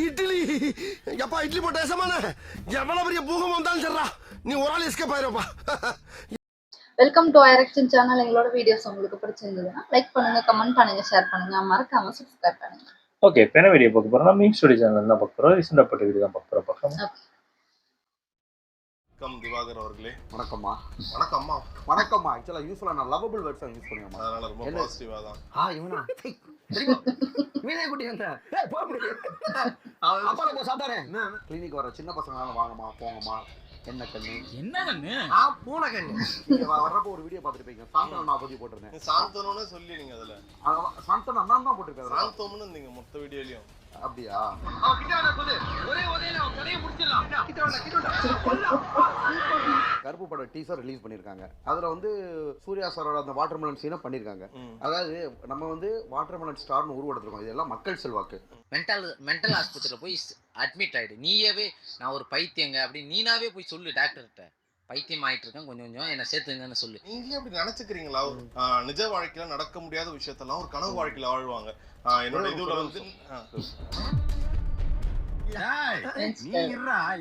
இட்லி எப்பா இட்லி போட்ட சமான எவ்வளவு பெரிய பூகம் வந்தாலும் சரிடா நீ ஒரு ஆள் எஸ்கேப் ஆயிருப்பா. வெல்கம் டு ஐரக்ஷன் சேனல். எங்களோட வீடியோஸ் உங்களுக்கு பிடிச்சிருந்ததுன்னா லைக் பண்ணுங்க, கமெண்ட் பண்ணுங்க, ஷேர் பண்ணுங்க, மறக்காம சப்ஸ்கிரைப் பண்ணுங்க. ஓகே, இப்போ என்ன வீடியோ பார்க்க போறோம்னா மீன் ஸ்டோரி சேனல் தான் பார்க்க போறோம். ரீசெண்டாக வீடியோ தான் பார்க்க போறோம். வணக்கம் திவாகர் அவர்களே. வணக்கம்மா. வணக்கம்மா. வணக்கம்மா. ஆக்சுவலா யூஸ்வலா நான் லவபிள் வேர்ட்ஸ் யூஸ் பண்ணுவேன். அதனால ரொம்ப பாசிட்டிவா தான். இவனா இவனே குட்டி வந்த போ முடியும். அப்பால போ சாப்பிட்டானே. கிளினிக் வர சின்ன பசங்க வாங்கம்மா போங்கம்மா. என்ன கண்ணு என்ன கண்ணு? பூனை கண்ணு. நீங்க வர்றப்போ ஒரு வீடியோ பார்த்துருப்பீங்க. சாந்தனா பத்தி போட்டிருந்தேன். சாந்தனோன்னு சொல்லி நீங்க அதுல சாந்தனா நான் தான் போட்டிருக்கேன். சாந்தோம்னு நீங்க மொத்த வீடியோலயும் அப்படியா? கருப்பு படம் டீசர் ரிலீஸ் பண்ணிருக்காங்க. அதுல வந்து சூர்யா சாரோட அந்த வாட்டர்மெலன் சீனை பண்ணிருக்காங்க. அதாவது நம்ம வந்து வாட்டர்மெலன் ஸ்டார்னு உருவெடுத்துருக்கோம். இதெல்லாம் மக்கள் செல்வாக்கு. மென்டல் ஆஸ்பத்திரியில போய் அட்மிட் ஆயிடு. நீயவே நான் ஒரு பைத்தியங்க அப்படி நீனாவே போய் சொல்லு டாக்டர்கிட்ட. பைத்தியம் ஆயிட்டு இருக்கேன், கொஞ்சம் கொஞ்சம் என்ன சேர்த்துங்கன்னு சொல்லு. நீங்களே அப்படி நினைச்சுக்கிறீங்களா? நிஜ வாழ்க்கையில நடக்க முடியாத விஷயத்தெல்லாம் ஒரு கனவு வாழ்க்கையில வாழ்வாங்க. என்னோட இதுல வந்து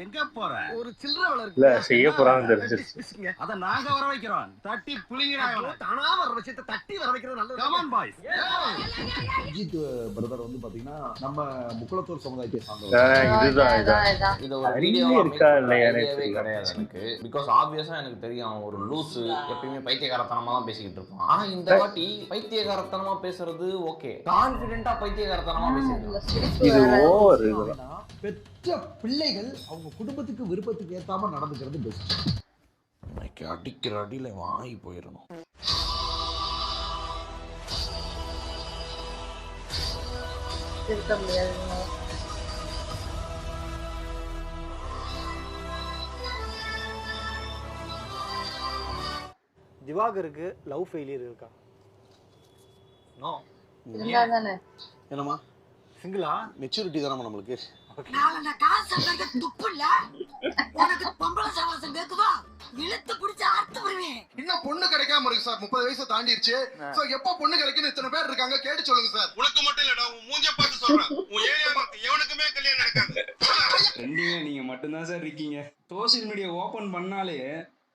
எங்க போற? ஒரு சில்லறை இல்ல செய்ய போறான்னு தெரிஞ்சிருச்சு. அத நாங்க வர வைக்கிறோம். தட்டி புளிங்கறாங்க. தானா வர விஷயத்தை தட்டி வர வைக்கிறது நல்லது. Come on boys. Ajith brother வந்து பாத்தீங்கன்னா நம்ம முக்குளத்தூர் சமுதாயத்தை சார்ந்தவர். இதுதான் இது ஒரு அறிவே வீடியோவா இருக்கா make இல்லையா பண்ற எனக்கு idea-வே கிடையாது எனக்கு. பிகாஸ் ஆப்வியஸா எனக்கு தெரியும் அவன் ஒரு லூசு, எப்பயுமே பைத்தியக்காரத்தனமா தான் பேசிக்கிட்டு இருப்பான். ஆனா இந்த வாட்டி பைத்தியக்காரத்தனமா பேசுறது ஓகே, கான்ஃபிடென்ட்டா பைத்தியக்காரத்தனமா பேசிட்டு இது ஓவர் இதுதான். பெற்ற பிள்ளைகள் அவங்க குடும்பத்துக்கு விருப்பத்துக்கு ஏத்தாம நடந்துக்கிறது பெஸ்ட். இன்னைக்கு அடிக்கிற அடியில வாங்கி போயிடணும். இருக்க முடியாது. திவாகருக்கு லவ் ஃபெயிலியர் இருக்கா? நோ. இருந்தா தானே. என்னமா சிங்கிளா? மெச்சூரிட்டி தானே நம்மளுக்கு. நாளை காசு சம்பாதிக்க துப்பு இல்ல. உனக்கு பொம்பளை சவாசம் கேக்குதா? இழுத்து பிடிச்ச அறுத்து வருவேன். இன்னும் பொண்ணு கிடைக்காம இருக்கு சார். 30 வயசு தாண்டிடுச்சு. சோ எப்ப பொண்ணு கிடைக்குன்னு இத்தனை பேர் இருக்காங்க, கேட்டு சொல்லுங்க சார். உனக்கு மட்டும் இல்லடா, உன் மூஞ்ச பார்த்து சொல்றேன். உன் ஏரியா எவனுக்குமே கல்யாணம் நடக்காது. நீங்க மட்டும்தான் சார் இருக்கீங்க. சோசியல் மீடியா ஓபன் பண்ணாலே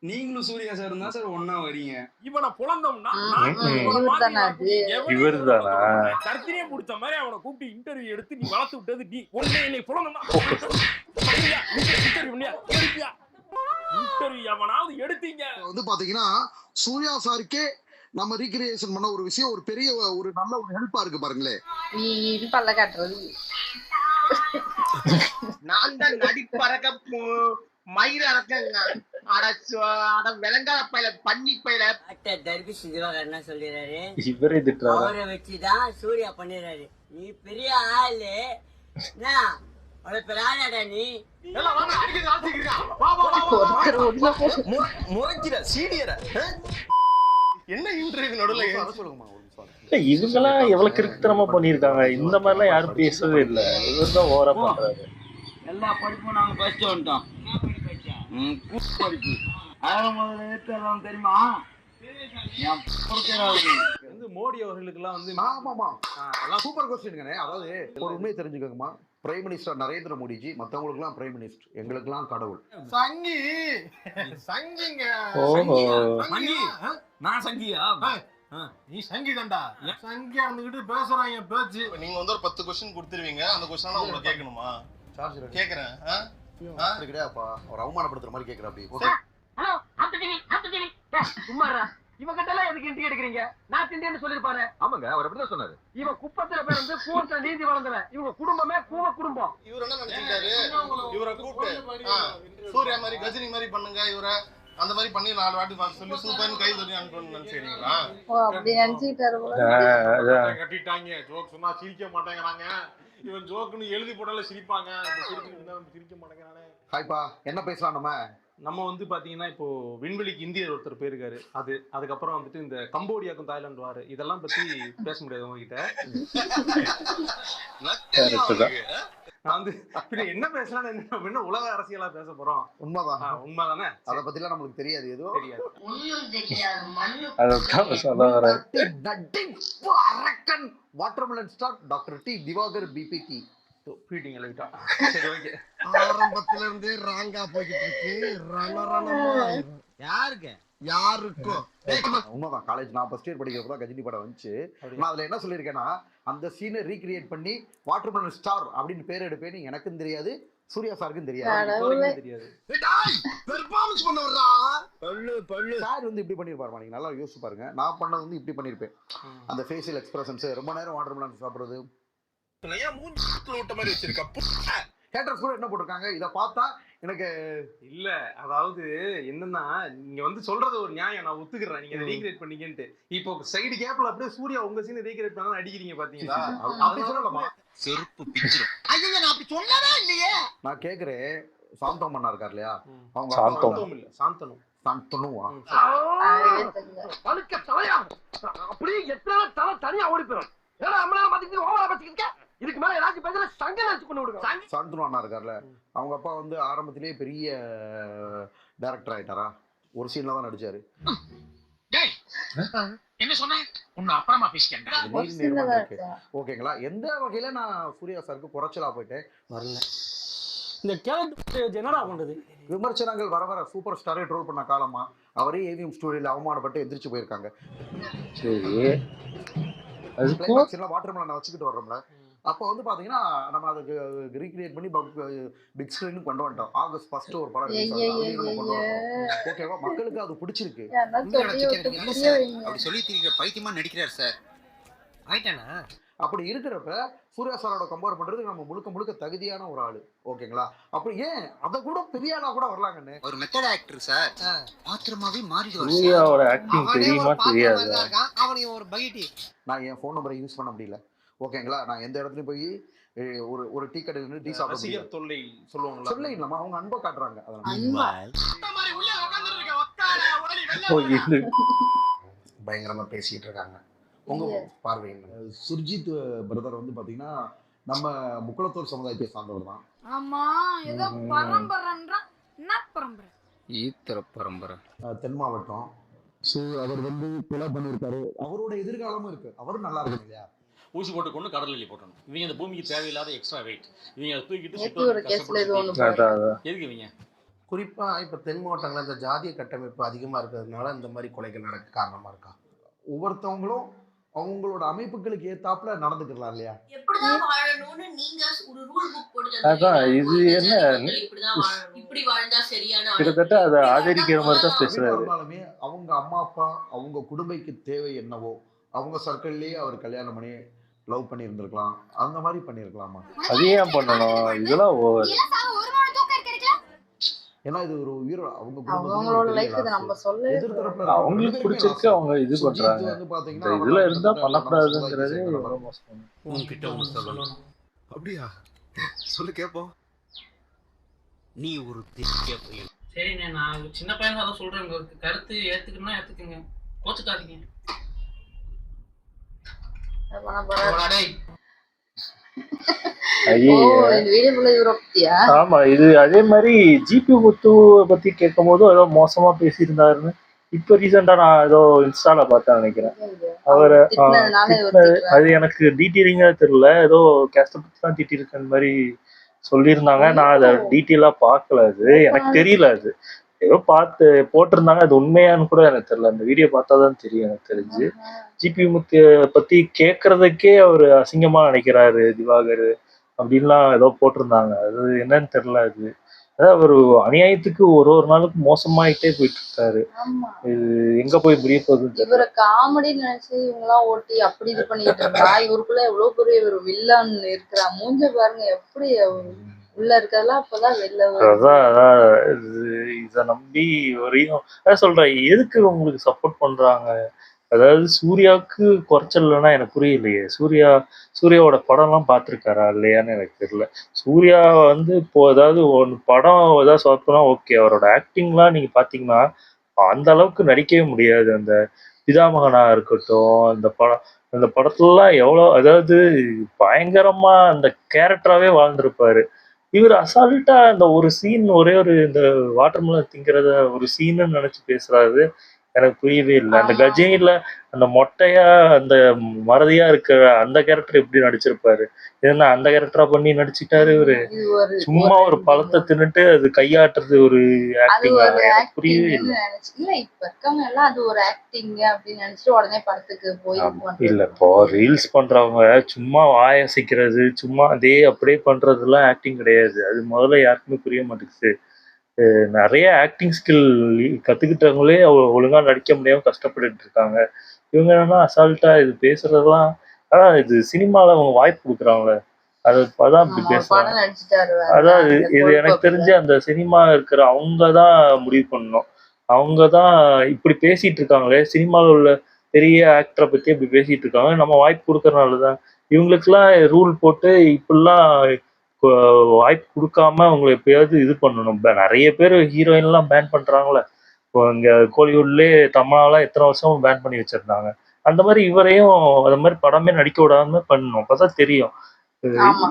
நீங்களும் சூர்யா சார் தான் சார் ஒன்னா வரீங்க. இவனை புலந்தோம்னா இவர்தானா? கர்த்தினியே புடிச்ச மாதிரி அவனை கூப்பிட்டு இன்டர்வியூ எடுத்து நீ வளர்த்து விட்டது நீ. ஒண்ணே நீ புலந்தோம்னா இன்டர்வியூ எவனாவது எடுத்தீங்க வந்து பாத்தீங்கன்னா சூர்யா சாருக்கே நம்ம ரீக்ரியேஷன் பண்ண ஒரு விஷயம் ஒரு பெரிய ஒரு நல்ல ஒரு ஹெல்ப்பா இருக்கு பாருங்களே. நீ பல்ல காட்டுறது நான் தான் நடிப்பறக்க மயிர அடக்கங்க. அட விலங்கால பையில பண்ணி பையில தர்பிஷ் திவாகர் என்ன சொல்லிடுறாரு? இவரே திட்டுறாரு. அவரை வச்சுதான் சூர்யா பண்ணிடுறாரு. நீ பெரிய ஆளு, பெரிய ஆளாடா நீ. முறைக்கிற சீனியர என்ன இன்டர்வியூ நடுவுல சொல்லுங்கம்மா ஒரு நிமிஷம். இவங்கெல்லாம் எவ்வளவு கிறுக்குத்தனமா பண்ணிருக்காங்க. இந்த மாதிரிலாம் யாரும் பேசவே இல்லை. இவர்தான் ஓவரா பண்றாரு. எல்லா படிப்பும் நாங்க படிச்சு வந்துட்டோம். படிப்பு அதெல்லாம் முதல்ல ஏற்றலாம் தெரியுமா? மோடி அவர்களுக்கெல்லாம் வந்து ஆமாமா எல்லாம் சூப்பர் கொஸ்டின்ங்கண்ணே. அதாவது ஒரு உண்மையை தெரிஞ்சுக்கோங்கம்மா. பிரைம் மினிஸ்டர் நரேந்திர மோடிஜி மற்றவங்களுக்குலாம் பிரைம் மினிஸ்டர், எங்களுக்குலாம் கடவுள். சங்கி சங்கிங்க. ஓஹோ, சங்கி. நான் சங்கியா? நீ சங்கி தான்டா. சங்கியா இருந்துகிட்டு பேசுறாங்க பேச்சு. நீங்க வந்து ஒரு 10 கொஸ்டின் கொடுத்துருவீங்க. அந்த கொஸ்டின் உங்களுக்கு கேட்கணுமா? கேக்குறேன். கிடையாதுப்பா, அவர் அவமானப்படுத்துற மாதிரி கேட்கிற. அப்படி சும்மாரா இவன் கிட்ட எல்லாம் எதுக்கு இன்டி எடுக்கிறீங்க? நான் திண்டேன்னு சொல்லிருப்பாரு. ஆமாங்க, அவர் அப்படிதான் சொன்னாரு. இவன் குப்பத்துல பேர் வந்து கூவத்துல நீந்தி வளர்ந்தவன். இவங்க குடும்பமே கூவ குடும்பம். இவர் என்ன நினைச்சிருக்காரு? இவரை கூப்பிட்டு சூர்யா மாதிரி கஜினி மாதிரி பண்ணுங்க, இவரை அந்த மாதிரி பண்ணி 4 வாட்டி சொல்லி சூப்பர்னு கை சொல்லி அனுப்பணும்னு நினைச்சீங்களா? அப்படி நினைச்சுக்கிட்டாரு போல. கட்டிட்டாங்க. ஜோக் சொன்னா சிரிக்க மாட்டேங்கிறாங்க. இவன் ஜோக்குன்னு எழுதி போட்டாலும் சிரிப்பாங்க. சிரிக்க மாட்டேங்கிறானே. ஹாய்ப்பா, என்ன பேசலாம் நம்ம வந்து பாத்தீங்கன்னா இப்போ விண்வெளிக்கு இந்தியர் ஒருத்தர் போயிருக்காரு. அதுக்கப்புறம் வந்துட்டு இந்த கம்போடியாக்கும் தாய்லாந்து வாரு இதெல்லாம் பத்தி பேச முடியாது உங்ககிட்ட. நான் வந்து என்ன பேசலாம், என்ன உலக அரசியலா பேச போறோம்? உண்மைதான். உண்மைதானே? அதை பத்திலாம் நம்மளுக்கு தெரியாது. ஏதோ தெரியாது. அரக்கன் watermelon star doctor D Diwakar பிபிடி ஃபீட்டிங் லைட்டா. சரி ஓகே. ஆரம்பத்துல இருந்தே ராங்கா போய்கிட்டு இருக்கு. ரணரணமா யாருக்கு யாருக்கும் உண்மைதான். காலேஜ் நான் ஃபர்ஸ்ட் இயர் படிக்கிறப்ப தான் கஜினி படம் வந்துச்சு. நான் அதில் என்ன சொல்லியிருக்கேன்னா, அந்த சீனை ரீக்ரியேட் பண்ணி வாட்டர்மெலன் ஸ்டார் அப்படின்னு பேர் எடுப்பேன்னு எனக்கும் தெரியாது, சூர்யா சாருக்கும் தெரியாது. தெரியாது. பெர்ஃபார்மன்ஸ் பண்ண வர்றா. பல்லு சார் வந்து இப்படி பண்ணியிருப்பாருமா, நீங்க நல்லா யோசிச்சு பாருங்க. நான் பண்ணது வந்து இப்படி பண்ணியிருப்பேன். அந்த ஃபேஷியல் எக்ஸ்பிரஷன்ஸ், ரொம்ப நேரம் வாட்டர்மெலன் சாப்பிடுறது, ஏன் மூஞ்சி விட்ட மாதிரி வச்சிருக்கா. கேட்டர்ஸ் கூட என்ன போட்டிருக்காங்க, இதை பார்த்தா எனக்கு இல்ல அதாவது என்னன்னா, நீங்க வந்து சொல்றது ஒரு நியாயம், நான் ஒத்துக்கிறேன் நீங்க ரீக்ரியேட் பண்ணீங்கன்ட்டு. இப்போ சைடு கேப்ல அப்படியே சூர்யா உங்க சீனை ரீக்ரியேட் பண்ணா அடிக்கிறீங்க பாத்தீங்களா? அப்படி சொல்லலாமா? செருப்பு பிஞ்சிரும். ஐயோ நான் அப்படி சொல்லவே இல்லையே. நான் கேக்குறேன், சாந்தம் பண்ணா இருக்கார் இல்லையா, அவங்க சாந்தம் இல்ல சாந்தனு. சாந்தனுவா? பழுக்க தலையா அப்படியே எத்தனை தலை தனியா ஓடி போயிடும். ஏன்னா அம்ம நேரம் பாத்தீங்கன்னா ஓவரா பேசிக்கிட்டு இதுக்கு மேல ஏதாச்சும் பேசல சங்க நினைச்சு கொண்டு விடுங்க. சாந்தனு அண்ணா இருக்கார்ல, அவங்க அப்பா வந்து ஆரம்பத்திலேயே பெரிய டைரக்டர் ஆயிட்டாரா, ஒரு சீன்ல தான் நடிச்சாரு. என்ன சொன்ன உன்னை அப்புறமா பேசிக்கிறேன். ஓகேங்களா? எந்த வகையில நான் சூர்யா சாருக்கு குறைச்சலா போயிட்டேன் வரல. இந்த கேரக்டர் என்னடா பண்றது? விமர்சனங்கள் வர வர சூப்பர் ஸ்டாரே ட்ரோல் பண்ண காலமா, அவரே ஏவிஎம் ஸ்டூடியோல அவமானப்பட்டு எந்திரிச்சு போயிருக்காங்க. சரி, வாட்டர்மெலனை வச்சுக்கிட்டு வர்றோம்ல, அப்போ வந்து பாத்தீங்கன்னா நம்ம அதுக்கு ரீக்ரியேட் பண்ணி பிக் ஸ்கிரீனுக்கு கொண்டு வந்துட்டோம். ஆகஸ்ட் 1 ஒரு படம் ரிலீஸ் ஆகுது. ஓகேவா? மக்களுக்கு அது பிடிச்சிருக்கு. அப்படி சொல்லி பைத்தியமா நடிக்கிறார் சார். ஆயிட்டானா? அப்படி இருக்கிறப்ப சூர்யா சாரோட கம்பேர் பண்றதுக்கு நம்ம முழுக்க முழுக்க தகுதியான ஒரு ஆளு. ஓகேங்களா? அப்படி ஏன் அதை கூட பெரிய ஆளா கூட வரலாங்கன்னு ஒரு மெத்தட் ஆக்டர் சார். பாத்திரமாவே மாறிடுவார். சூர்யாவோட ஆக்டிங் தெரியுமா தெரியாது? அவனே ஒரு பகிட்டி. நான் என் ஃபோன் நம்பரை யூஸ் பண்ண முடியல. ஓகேங்களா? நான் எந்த இடத்துலயும் போய் ஒரு டீ கடையில இருந்து டீ சாப்பிட ரசிகர் தொல்லை சொல்லுவாங்களா? சொல்ல இல்லாம அவங்க அன்பை காட்டுறாங்க. பயங்கரமா பேசிட்டு இருக்காங்க. உங்க பார்வையில் சுர்ஜித் பிரதர் வந்து பாத்தீங்கன்னா நம்ம முக்குளத்தூர் சமுதாயத்தை சார்ந்தவர் தான். ஆமா, ஏதோ பரம்பரைன்றா. என்ன பரம்பரை? ஈத்திர பரம்பரை. தென் மாவட்டம். ஸோ அவர் வந்து கொலை பண்ணியிருக்காரு. அவரோட எதிர்காலமும் இருக்கு. அவரும் நல்லா இருக்கும் இல்லையா? ஊசி போட்டு கொண்டு கடலில் போட்டணும். இவங்க இந்த பூமிக்கு தேவையில்லாத எக்ஸ்ட்ரா வெயிட். இவங்க தூக்கிட்டு எதுக்கு இவங்க? குறிப்பா இப்ப தென் மாவட்டங்கள்ல இந்த ஜாதிய கட்டமைப்பு அதிகமா இருக்கிறதுனால இந்த மாதிரி கொலைகள் நடக்க காரணமா இருக்கா? ஒவ்வொருத்தவங்களும் அவங்களோட அமைப்புகளுக்கு ஏத்தாப்புல நடந்துக்கலாம் இல்லையா? எப்படிதான் வாழணும்னு நீங்க ஒரு ரூல் புக் போட்டு அதான் இது என்ன இப்படி வாழ்ந்தா சரியான கிட்டத்தட்ட அதை ஆதரிக்கிற மாதிரி தான் பேசுறாரு. இருந்தாலுமே அவங்க அம்மா அப்பா அவங்க குடும்பத்துக்கு தேவை என்னவோ அவங்க சர்க்கிள்லயே அவர் கல்யாணம் பண்ணி லவ் பண்ணி இருந்திருக்கலாம். அந்த மாதிரி பண்ணிருக்கலாமா? அது ஏன் பண்ணணும்? இதெல்லாம் ஏன்னா இது ஒரு உயிர். அவங்களோட லைஃப் இது நம்ம சொல்ல அவங்களுக்கு பிடிச்சிருக்கு, அவங்க இது பண்றாங்க. இதுல இருந்தா பண்ணக்கூடாதுங்கிறது உன்கிட்ட ஒண்ணு சொல்லணும். அப்படியா? சொல்லு கேப்போம். நீ ஒரு சரிண்ணே, நான் சின்ன பையன் தான் சொல்றேன். உங்களுக்கு கருத்து ஏத்துக்கணும்னா ஏத்துக்குங்க, கோச்சுக்காதீங்க. ஆமா, இது அதே மாதிரி ஜிபி முத்து பத்தி கேட்கும் போதும் ஏதோ மோசமா பேசியிருந்தாருன்னு இப்ப ரீசெண்டா நான் ஏதோ இன்ஸ்டால பார்த்தேன் நினைக்கிறேன். அவரை அது எனக்கு டீட்டெயிலிங்கா தெரியல, ஏதோ கேஸ்ட பத்தி தான் திட்டிருக்க மாதிரி சொல்லியிருந்தாங்க. நான் அதை டீட்டெயிலா பார்க்கல, அது எனக்கு தெரியல. அது ஏதோ பார்த்து போட்டிருந்தாங்க, அது உண்மையானு கூட எனக்கு தெரியல. அந்த வீடியோ பார்த்தாதான் தெரியும் எனக்கு தெரிஞ்சு. ஜிபி முத்து பத்தி கேட்கறதுக்கே அவர் அசிங்கமா நினைக்கிறாரு திவாகர் அப்படின்லாம் ஏதோ போட்டிருந்தாங்க. அது என்னன்னு தெரியல. அது அதாவது ஒரு அநியாயத்துக்கு ஒரு நாளுக்கு மோசமாயிட்டே போயிட்டு இருக்காரு. இது எங்க போய் முடிய போகுதுன்னு இவரை காமெடி நினைச்சு இவங்கெல்லாம் ஓட்டி அப்படி இது பண்ணிட்டு இருந்தா இவருக்குள்ள எவ்வளவு பெரிய ஒரு வில்லன் இருக்கிறா. மூஞ்ச பாருங்க எப்படி உள்ள இருக்கிறதெல்லாம் அப்பதான் வெளில. அதான் இத நம்பி வரையும் அதான் சொல்றேன், எதுக்கு உங்களுக்கு சப்போர்ட் பண்றாங்க? அதாவது சூர்யாவுக்கு குறைச்சல் இல்லைன்னா எனக்கு புரியலையே. சூர்யாவோட படம்லாம் பார்த்துருக்காரா இல்லையான்னு எனக்கு தெரியல. சூர்யா வந்து இப்போ ஏதாவது ஒன்று படம் ஏதாவது சொல்லணும்னா ஓகே, அவரோட ஆக்டிங்லாம் நீங்கள் பார்த்தீங்கன்னா அந்த அளவுக்கு நடிக்கவே முடியாது. அந்த பிதாமகனா இருக்கட்டும், அந்த படத்துலலாம் எவ்வளோ அதாவது பயங்கரமா அந்த கேரக்டராகவே வாழ்ந்திருப்பாரு. இவர் அசால்ட்டா அந்த ஒரு சீன், ஒரே ஒரு இந்த வாட்டர்மெலன் திங்கிறத ஒரு சீன்னு நினைச்சு பேசுறாரு. எனக்கு புரியவே இல்லை. அந்த கஜினில அந்த மொட்டையா அந்த மறதியா இருக்கிற அந்த கேரக்டர் எப்படி நடிச்சிருப்பாரு? ஏன்னா அந்த கேரக்டரா பண்ணி நடிச்சிட்டாரு இவரு. இது ஒரு சும்மா ஒரு பழத்தை தின்னுட்டு அது கையாட்டுறது ஒரு அது ஆக்டிங்கா? ஒரு எனக்கு புரியவே ஆக்டிங்னு இல்லை. நினைச்சு இல்ல இப்ப இருக்கவங்க எல்லாம் அது ஒரு ஆக்டிங் அப்படின்னு நினைச்சிட்டு உடனே படத்துக்கு போய் இது பண்றது. இல்ல இப்போ ரீல்ஸ் பண்றவங்க சும்மா வாய் அசைக்கிறது, சும்மா அதே அப்படியே பண்றதெல்லாம் ஆக்டிங் கிடையாது. அது முதல்ல யாருக்குமே புரிய மாட்டேங்குது. நிறைய ஆக்டிங் ஸ்கில் கத்துக்கிட்டவங்களே ஒழுங்கா நடிக்க முடியாம கஷ்டப்பட்டுட்டு இருக்காங்க. இவங்க என்னன்னா அசால்ட்டா இது பேசுறதெல்லாம், அதான் இது சினிமால அவங்க வாய்ப்பு கொடுக்குறாங்களே, அதான் இப்படி ஆமா, ஒரு பேசுறாங்க. படம் நடிச்சுட்டாரு வேற, அதான் அந்த இது கொழுப்பு எனக்கு அப்படிதான். தெரிஞ்சு அந்த சினிமா இருக்கிற அவங்க தான் முடிவு பண்ணணும். அவங்க தான் இப்படி பேசிட்டு இருக்காங்களே, சினிமாவில் உள்ள பெரிய ஆக்டரை பத்தி இப்படி பேசிட்டு இருக்காங்க. நம்ம வாய்ப்பு கொடுக்கறனால தான் இவங்களுக்கெல்லாம் ரூல் போட்டு இப்படிலாம் வாய்ப்பு கொடுக்காம அவங்களை எப்பயாவது இது பண்ணணும். நிறைய பேர் ஹீரோயின்லாம் பேன் பண்றாங்களே. இப்போ இங்க கோலிவுட்லேயே தமன்னாலாம் எத்தனை வருஷம் பேன் பண்ணி வச்சிருந்தாங்க. அந்த மாதிரி இவரையும் அந்த மாதிரி படமே நடிக்க விடாம பண்ணணும். அப்பதான் தெரியும் ஆமா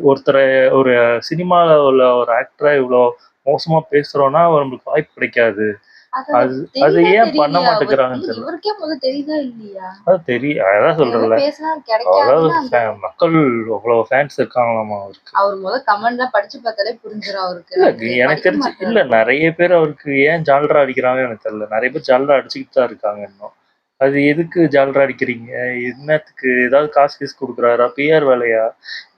ஒருத்தரை ஒரு சினிமாவில் உள்ள ஒரு ஆக்டரை இவ்வளோ மோசமா பேசுறோம்னா நம்மளுக்கு வாய்ப்பு கிடைக்காது. அது அது தெரியுதா ஏன் பண்ண தெரியலையா மாட்டேங்கிறாங்கன்னு தெரியல. இவருக்கே முதல்ல தெரியுதா இல்லையா? அது தெரியும், அதான் சொல்றேன்ல. பேசினா அதாவது கிடைக்காதுன்னா மக்கள் அவ்வளவு ஃபேன்ஸ் இருக்காங்களாமா அவருக்கு. அவர் முதல் கமெண்ட்லாம் படிச்சு பார்த்தாலே புரிஞ்சிடும் அவருக்கு. இல்ல அது எனக்கு படிக்க தெரிஞ்சு மாட்டாரு. இல்ல நிறைய பேர் அவருக்கு ஏன் ஜால்ரா அடிக்கிறாங்கன்னு எனக்கு தெரியல. நிறைய பேர் ஜால்ரா அடிச்சுக்கிட்டு தான் இருக்காங்க இன்னும். அது எதுக்கு ஜால்ரா அடிக்கிறீங்க? என்னத்துக்கு? ஏதாவது காசு கொடுக்குறாரா? பிஆர் வேலையா?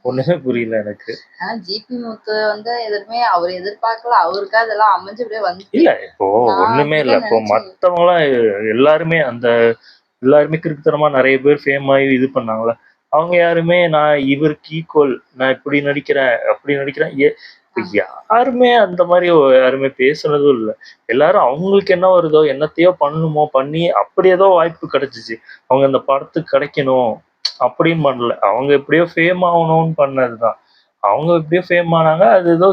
ஒண்ணுமே புரியல எனக்கு. ஆனா ஜிபி முத்து வந்து எதுவுமே அவர் எதிர்பார்க்கல, அவருக்கு அதெல்லாம் அமைஞ்சு அப்படியே வந்து. இல்ல இப்போ நான் ஒண்ணுமே இல்ல. அப்படிதான் இப்போ நினைச்சேன். மத்தவங்களாம் எல்லாருமே எல்லாருமே கிறுக்குத்தனமா நிறைய பேர் ஃபேம் ஆகி இது பண்ணாங்களே, அவங்க யாருமே நான் இவருக்கு ஈக்குவல், நான் இப்படி நடிக்கிறேன் அப்படி நடிக்கிறேன் யாருமே அந்த மாதிரி யாருமே பேசுனதும் இல்லை. எல்லாரும் அவங்களுக்கு என்ன வருதோ என்னத்தையோ பண்ணணுமோ பண்ணி அப்படி ஏதோ வாய்ப்பு கிடைச்சிச்சு, அவங்க அந்த படத்துக்கு கிடைக்கணும் அப்படின்னு பண்ணல. அவங்க எப்படியோ ஃபேம் ஆகணும்னு பண்ணதுதான். அவங்க எப்படியோ ஃபேம் ஆனாங்க. அது ஏதோ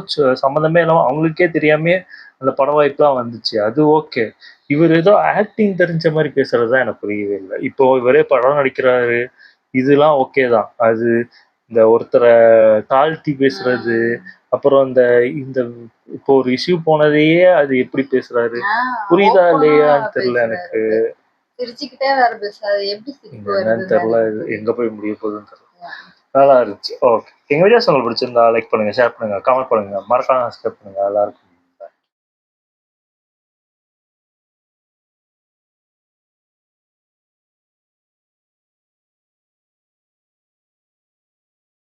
சம்மந்தமே இல்லாம அவங்களுக்கே தெரியாமே அந்த பட வாய்ப்புலாம் வந்துச்சு. அது ஓகே. இவர் ஏதோ ஆக்டிங் தெரிஞ்ச மாதிரி பேசுறதுதான் எனக்கு புரியவே இல்லை. இப்போ இவரே படம் நடிக்கிறாரு, இதெல்லாம் ஓகே தான். அது இந்த ஒருத்தரை தாழ்த்தி பேசுறது, அப்புறம் இந்த இந்த இப்போ ஒரு இஷ்யூ போனதையே அது எப்படி பேசுறாரு, புரியுதா இல்லையான்னு தெரியல எனக்கு. சிரிச்சுக்கிட்டே வேற பேசாது, எப்படி சிரிப்பு என்னன்னு வருது? தெரியல. இது எங்க போய் முடிய போகுதுன்னு தெரியல. நல்லா இருந்துச்சு. ஓகே, எங்க வீடியோஸ் உங்களுக்கு பிடிச்சிருந்தா லைக் பண்ணுங்க, ஷேர் பண்ணுங்க, கமெண்ட் பண்ணுங்க, மறக்காம சப்ஸ்கிரைப் பண்ணுங்க. எல்லாருக்கும்